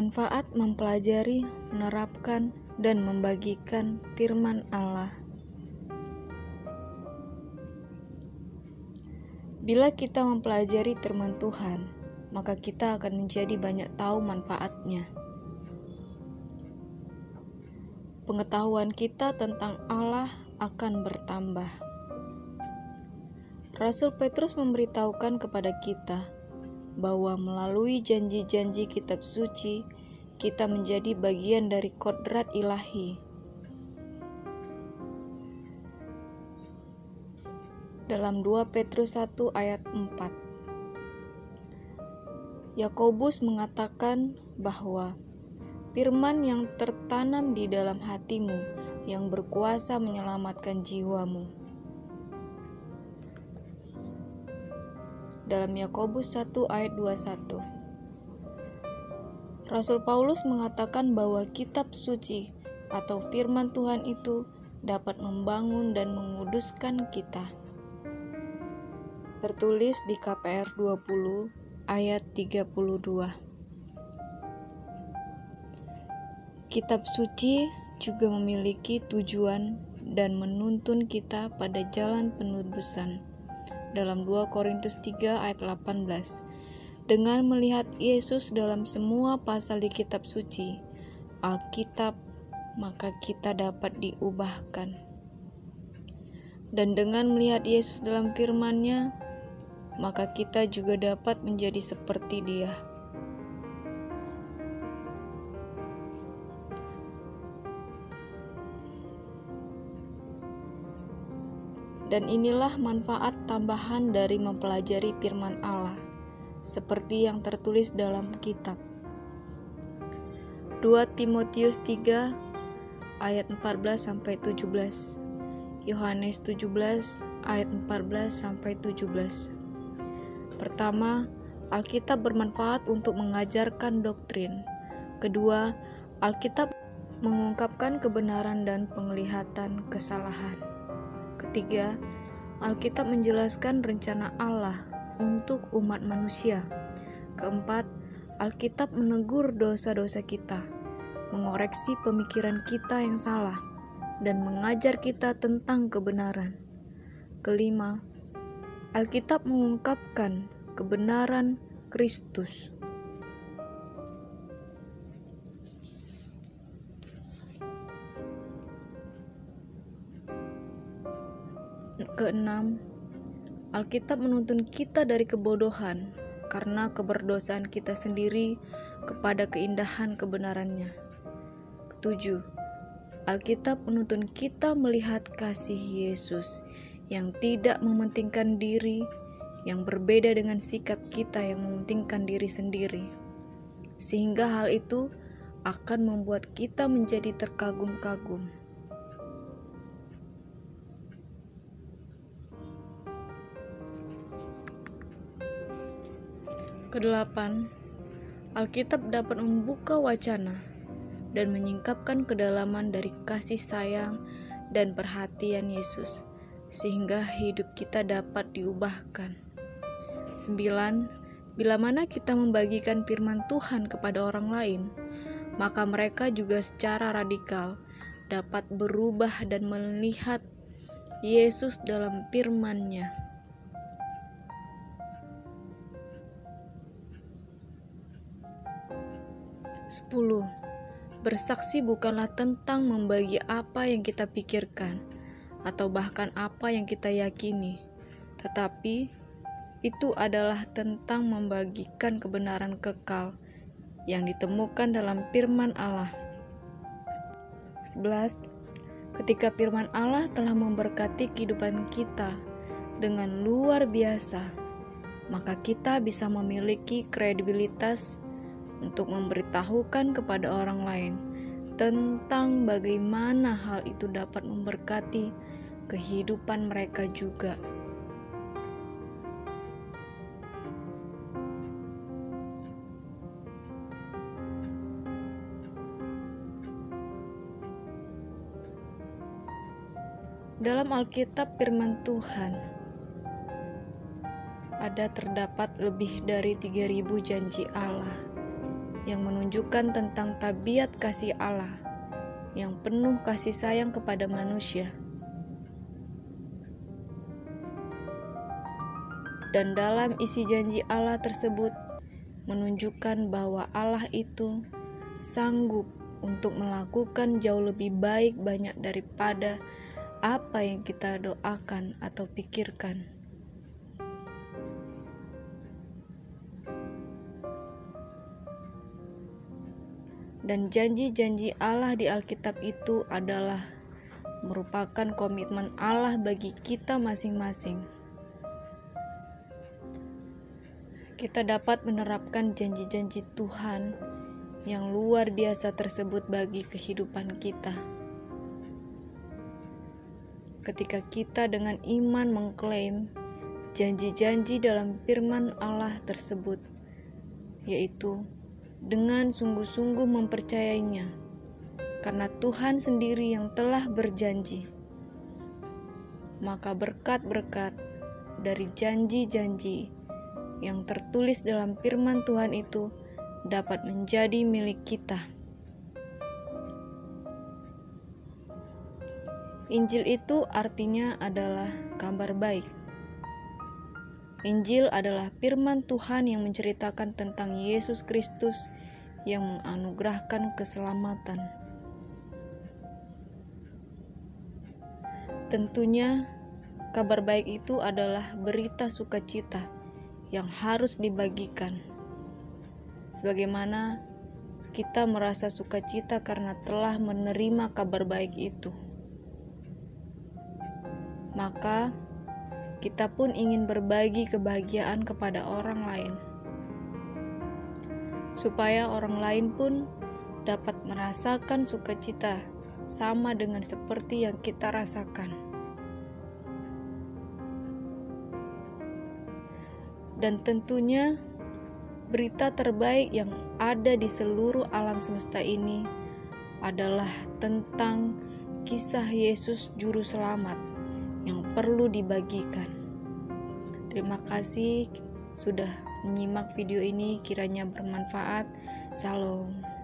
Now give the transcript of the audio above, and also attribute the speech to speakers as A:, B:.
A: Manfaat mempelajari, menerapkan, dan membagikan firman Allah. Bila kita mempelajari firman Tuhan, maka kita akan menjadi banyak tahu manfaatnya. Pengetahuan kita tentang Allah akan bertambah. Rasul Petrus memberitahukan kepada kita bahwa melalui janji-janji kitab suci, kita menjadi bagian dari kodrat ilahi. Dalam 2 Petrus 1 ayat 4, Yakobus mengatakan bahwa firman yang tertanam di dalam hatimu yang berkuasa menyelamatkan jiwamu. Dalam Yakobus 1 ayat 21, Rasul Paulus mengatakan bahwa kitab suci atau firman Tuhan itu dapat membangun dan menguduskan kita. Tertulis di KPR 20 ayat 32. Kitab suci juga memiliki tujuan dan menuntun kita pada jalan penebusan. Dalam 2 Korintus 3 ayat 18, dengan melihat Yesus dalam semua pasal di kitab suci, Alkitab, maka kita dapat diubahkan. Dan dengan melihat Yesus dalam firman-Nya, maka kita juga dapat menjadi seperti Dia. Dan inilah manfaat tambahan dari mempelajari firman Allah, seperti yang tertulis dalam kitab 2 Timotius 3 ayat 14-17, Yohanes 17 ayat 14-17. Pertama, Alkitab bermanfaat untuk mengajarkan doktrin. Kedua, Alkitab mengungkapkan kebenaran dan penglihatan kesalahan. Ketiga, Alkitab menjelaskan rencana Allah untuk umat manusia. Keempat, Alkitab menegur dosa-dosa kita, mengoreksi pemikiran kita yang salah, dan mengajar kita tentang kebenaran. Kelima, Alkitab mengungkapkan kebenaran Kristus. Keenam, Alkitab menuntun kita dari kebodohan karena keberdosaan kita sendiri kepada keindahan kebenarannya. Ketujuh, Alkitab menuntun kita melihat kasih Yesus yang tidak mementingkan diri, yang berbeda dengan sikap kita yang mementingkan diri sendiri, sehingga hal itu akan membuat kita menjadi terkagum-kagum. Kedelapan, Alkitab dapat membuka wacana dan menyingkapkan kedalaman dari kasih sayang dan perhatian Yesus, sehingga hidup kita dapat diubahkan. 9. Bila mana kita membagikan firman Tuhan kepada orang lain, maka mereka juga secara radikal dapat berubah dan melihat Yesus dalam firman-Nya. 10. Bersaksi bukanlah tentang membagi apa yang kita pikirkan atau bahkan apa yang kita yakini, tetapi itu adalah tentang membagikan kebenaran kekal yang ditemukan dalam firman Allah. 11. Ketika firman Allah telah memberkati kehidupan kita dengan luar biasa, maka kita bisa memiliki kredibilitas untuk memberitahukan kepada orang lain tentang bagaimana hal itu dapat memberkati kehidupan mereka juga. Dalam Alkitab firman Tuhan terdapat lebih dari 3.000 janji Allah. yang menunjukkan tentang tabiat kasih Allah yang penuh kasih sayang kepada manusia. Dan dalam isi janji Allah tersebut menunjukkan bahwa Allah itu sanggup untuk melakukan jauh lebih baik banyak daripada apa yang kita doakan atau pikirkan. Dan janji-janji Allah di Alkitab itu adalah merupakan komitmen Allah bagi kita masing-masing. Kita dapat menerapkan janji-janji Tuhan yang luar biasa tersebut bagi kehidupan kita. Ketika kita dengan iman mengklaim janji-janji dalam firman Allah tersebut, yaitu dengan sungguh-sungguh mempercayainya, karena Tuhan sendiri yang telah berjanji, maka berkat-berkat dari janji-janji yang tertulis dalam firman Tuhan itu dapat menjadi milik kita. Injil itu artinya adalah kabar baik. Injil adalah firman Tuhan yang menceritakan tentang Yesus Kristus yang menganugerahkan keselamatan. Tentunya, kabar baik itu adalah berita sukacita yang harus dibagikan. Sebagaimana kita merasa sukacita karena telah menerima kabar baik itu, maka kita pun ingin berbagi kebahagiaan kepada orang lain, supaya orang lain pun dapat merasakan sukacita sama dengan seperti yang kita rasakan. Dan tentunya berita terbaik yang ada di seluruh alam semesta ini adalah tentang kisah Yesus Juru Selamat yang perlu dibagikan. Terima kasih sudah menyimak video ini, kiranya bermanfaat. Salam.